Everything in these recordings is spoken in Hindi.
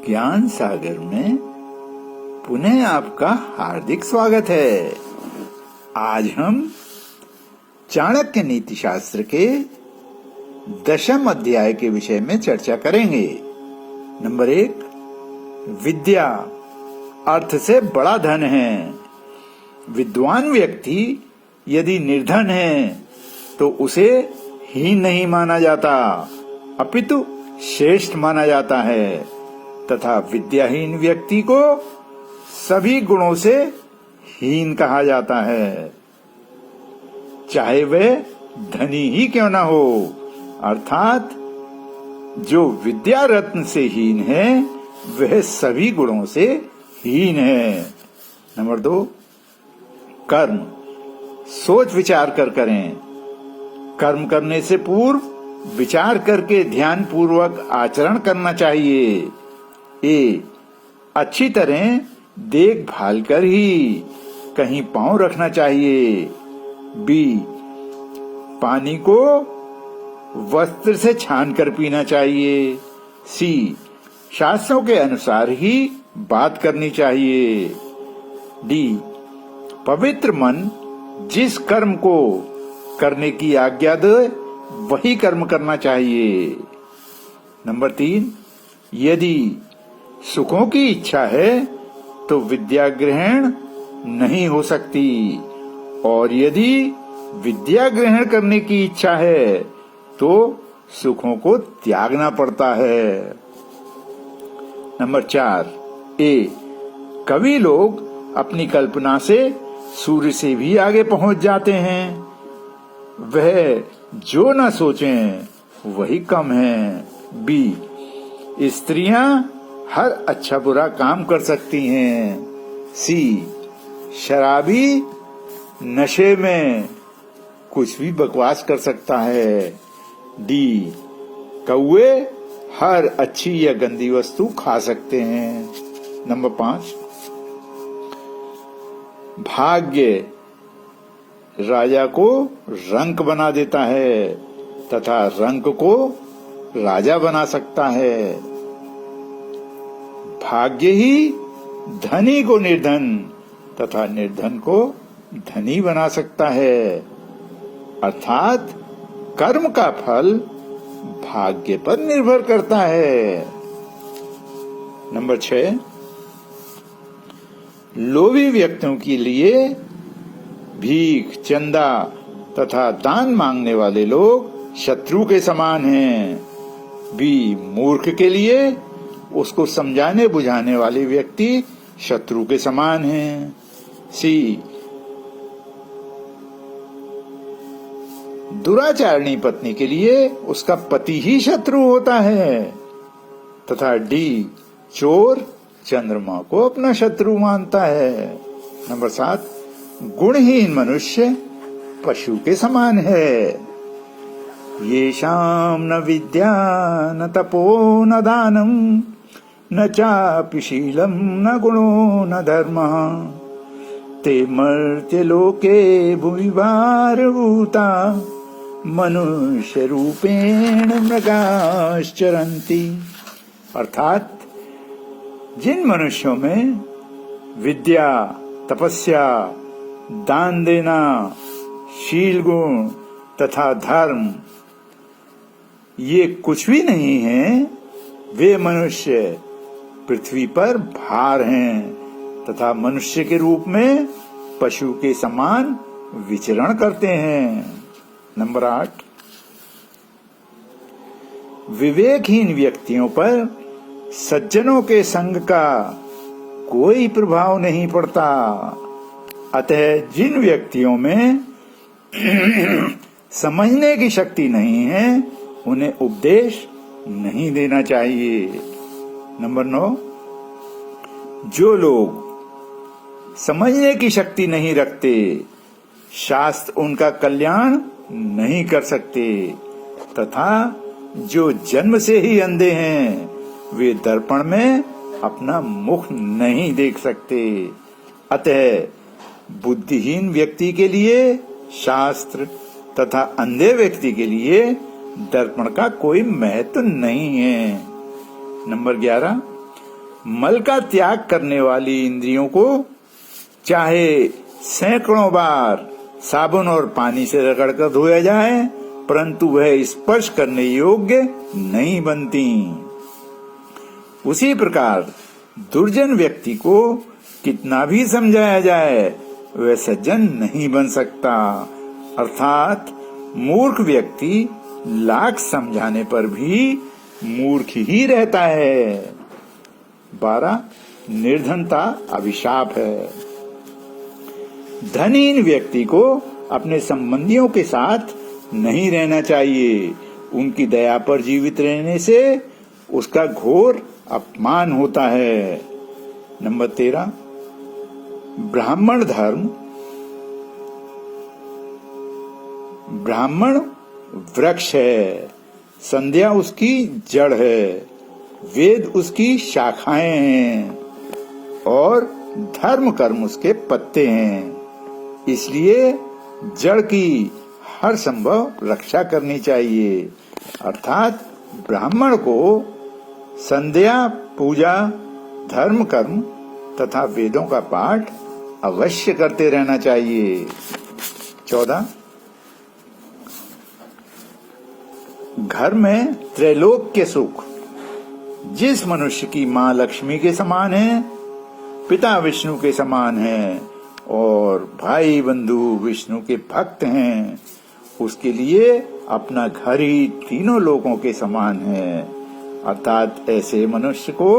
ज्ञान सागर में पुनः आपका हार्दिक स्वागत है। आज हम चाणक्य नीति शास्त्र के 10वें अध्याय के विषय में चर्चा करेंगे। नंबर 1, विद्या अर्थ से बड़ा धन है। विद्वान व्यक्ति यदि निर्धन है तो उसे हीन नहीं माना जाता, अपितु श्रेष्ठ माना जाता है तथा विद्याहीन व्यक्ति को सभी गुणों से हीन कहा जाता है, चाहे वह धनी ही क्यों न हो। अर्थात जो विद्या रत्न से हीन है वह सभी गुणों से हीन है। नंबर 2, कर्म सोच विचार कर करें। कर्म करने से पूर्व विचार करके ध्यान पूर्वक आचरण करना चाहिए। अच्छी तरह देखभाल कर ही कहीं पांव रखना चाहिए। पानी को वस्त्र से छान कर पीना चाहिए। शास्त्रों के अनुसार ही बात करनी चाहिए। पवित्र मन जिस कर्म को करने की आज्ञा दे वही कर्म करना चाहिए। नंबर 3, यदि सुखों की इच्छा है तो विद्या ग्रहण नहीं हो सकती, और यदि विद्या ग्रहण करने की इच्छा है तो सुखों को त्यागना पड़ता है। नंबर 4, कवि लोग अपनी कल्पना से सूर्य से भी आगे पहुंच जाते हैं। वह जो न सोचें वही कम है। स्त्रियां हर अच्छा बुरा काम कर सकती हैं। शराबी नशे में कुछ भी बकवास कर सकता है। कौवे हर अच्छी या गंदी वस्तु खा सकते हैं। नंबर 5, भाग्य राजा को रंक बना देता है तथा रंक को राजा बना सकता है। भाग्य ही धनी को निर्धन तथा निर्धन को धनी बना सकता है। अर्थात कर्म का फल भाग्य पर निर्भर करता है। नंबर 6, लोभी व्यक्तियों के लिए भीख, चंदा तथा दान मांगने वाले लोग शत्रु के समान हैं। मूर्ख के लिए उसको समझाने बुझाने वाले व्यक्ति शत्रु के समान हैं। दुराचारणी पत्नी के लिए उसका पति ही शत्रु होता है तथा चोर चंद्रमा को अपना शत्रु मानता है। नंबर 7, गुणहीन मनुष्य पशु के समान है। येषां न विद्या न तपो न दानम न चापि शीलम न गुणो न धर्मः ते मर्त्य लोके भूमिभारभूता मनुष्य रूपेण मृगाश्चरन्ति। अर्थात जिन मनुष्यों में विद्या, तपस्या, दान देना, शील गुण तथा धर्म ये कुछ भी नहीं है, वे मनुष्य पृथ्वी पर भार हैं तथा मनुष्य के रूप में पशु के समान विचरण करते हैं। नंबर 8, विवेकहीन व्यक्तियों पर सज्जनों के संग का कोई प्रभाव नहीं पड़ता। अतः जिन व्यक्तियों में समझने की शक्ति नहीं है उन्हें उपदेश नहीं देना चाहिए। नंबर 9, जो लोग समझने की शक्ति नहीं रखते शास्त्र उनका कल्याण नहीं कर सकते तथा जो जन्म से ही अंधे हैं वे दर्पण में अपना मुख नहीं देख सकते। अतः बुद्धिहीन व्यक्ति के लिए शास्त्र तथा अंधे व्यक्ति के लिए दर्पण का कोई महत्व नहीं है। नंबर 11, मल का त्याग करने वाली इंद्रियों को चाहे सैकड़ों बार साबुन और पानी से रगड़कर धोया जाए, परंतु वह स्पर्श करने योग्य नहीं बनती। उसी प्रकार दुर्जन व्यक्ति को कितना भी समझाया जाए, वह सज्जन नहीं बन सकता। अर्थात मूर्ख व्यक्ति लाख समझाने पर भी मूर्ख ही रहता है। 12 निर्धनता अभिशाप है। धनहीन व्यक्ति को अपने संबंधियों के साथ नहीं रहना चाहिए। उनकी दया पर जीवित रहने से उसका घोर अपमान होता है। नंबर 13 ब्राह्मण धर्म। ब्राह्मण वृक्ष है, संध्या उसकी जड़ है, वेद उसकी शाखाएं हैं और धर्म कर्म उसके पत्ते हैं। इसलिए जड़ की हर संभव रक्षा करनी चाहिए। अर्थात ब्राह्मण को संध्या, पूजा, धर्म कर्म तथा वेदों का पाठ अवश्य करते रहना चाहिए। 14 घर में त्रैलोक्य सुख। जिस मनुष्य की माँ लक्ष्मी के समान है, पिता विष्णु के समान है और भाई बंधु विष्णु के भक्त हैं, उसके लिए अपना घर ही तीनों लोकों के समान है। अर्थात ऐसे मनुष्य को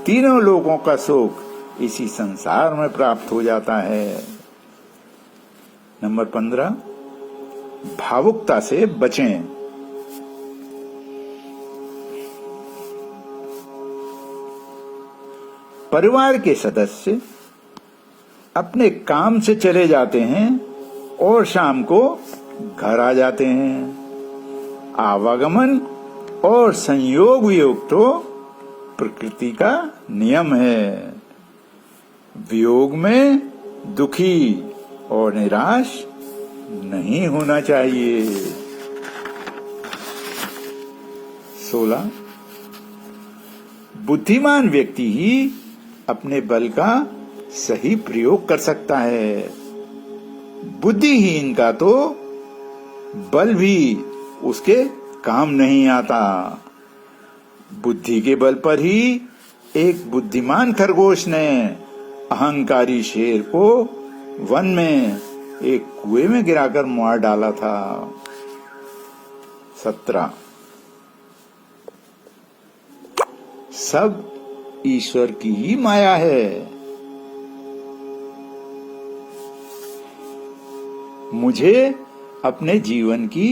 तीनों लोकों का सुख इसी संसार में प्राप्त हो जाता है। नंबर 15 भावुकता से बचें। परिवार के सदस्य अपने काम से चले जाते हैं और शाम को घर आ जाते हैं। आवागमन और संयोग वियोग तो प्रकृति का नियम है। वियोग में दुखी और निराश नहीं होना चाहिए। 16 बुद्धिमान व्यक्ति ही अपने बल का सही प्रयोग कर सकता है। बुद्धिहीन का तो बल भी उसके काम नहीं आता। बुद्धि के बल पर ही एक बुद्धिमान खरगोश ने अहंकारी शेर को वन में एक कुएं में गिराकर मार डाला था। 17 सब ईश्वर की ही माया है। मुझे अपने जीवन की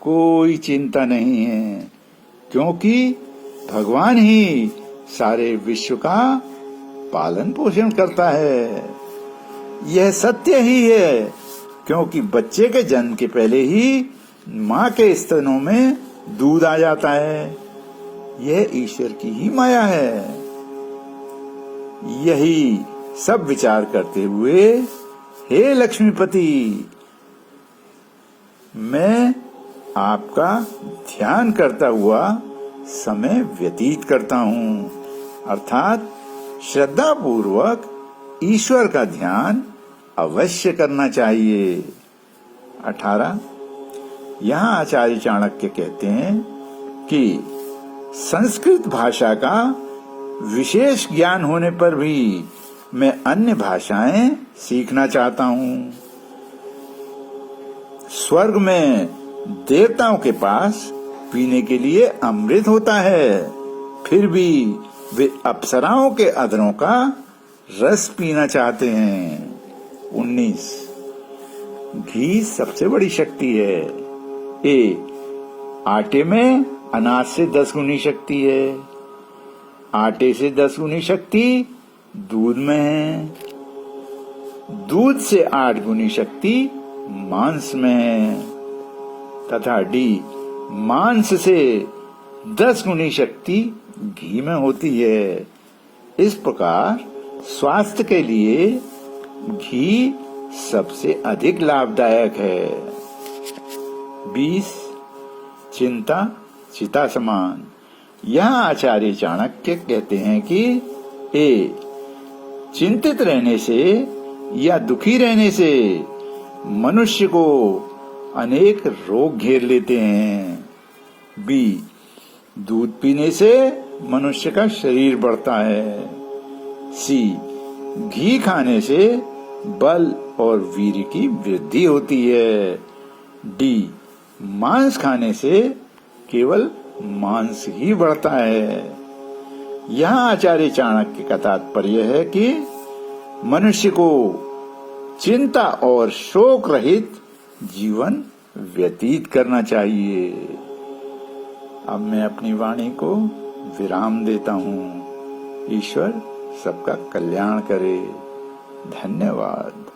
कोई चिंता नहीं है, क्योंकि भगवान ही सारे विश्व का पालन पोषण करता है। यह सत्य ही है, क्योंकि बच्चे के जन्म के पहले ही माँ के स्तनों में दूध आ जाता है। यह ईश्वर की ही माया है। यही सब विचार करते हुए हे लक्ष्मीपति, मैं आपका ध्यान करता हुआ समय व्यतीत करता हूँ। अर्थात श्रद्धा पूर्वक ईश्वर का ध्यान अवश्य करना चाहिए। 18 यहाँ आचार्य चाणक्य कहते हैं कि संस्कृत भाषा का विशेष ज्ञान होने पर भी मैं अन्य भाषाएं सीखना चाहता हूँ। स्वर्ग में देवताओं के पास पीने के लिए अमृत होता है, फिर भी वे अप्सराओं के अधरों का रस पीना चाहते हैं। 19 घी सबसे बड़ी शक्ति है। आटे में अनाज से 10 गुनी शक्ति है। आटे से 10 गुनी शक्ति दूध में है। दूध से 8 गुनी शक्ति मांस में है तथा मांस से 10 गुनी शक्ति घी में होती है। इस प्रकार स्वास्थ्य के लिए घी सबसे अधिक लाभदायक है। 20 चिंता चिता समान। यहाँ आचार्य चाणक्य कहते हैं कि ए, चिंतित रहने से या दुखी रहने से मनुष्य को अनेक रोग घेर लेते हैं। बी, दूध पीने से मनुष्य का शरीर बढ़ता है। सी, घी खाने से बल और वीर्य की वृद्धि होती है। डी, मांस खाने से केवल मांस ही बढ़ता है। यहाँ आचार्य चाणक्य का तात्पर्य है कि मनुष्य को चिंता और शोक रहित जीवन व्यतीत करना चाहिए। अब मैं अपनी वाणी को विराम देता हूँ। ईश्वर सबका कल्याण करे। धन्यवाद।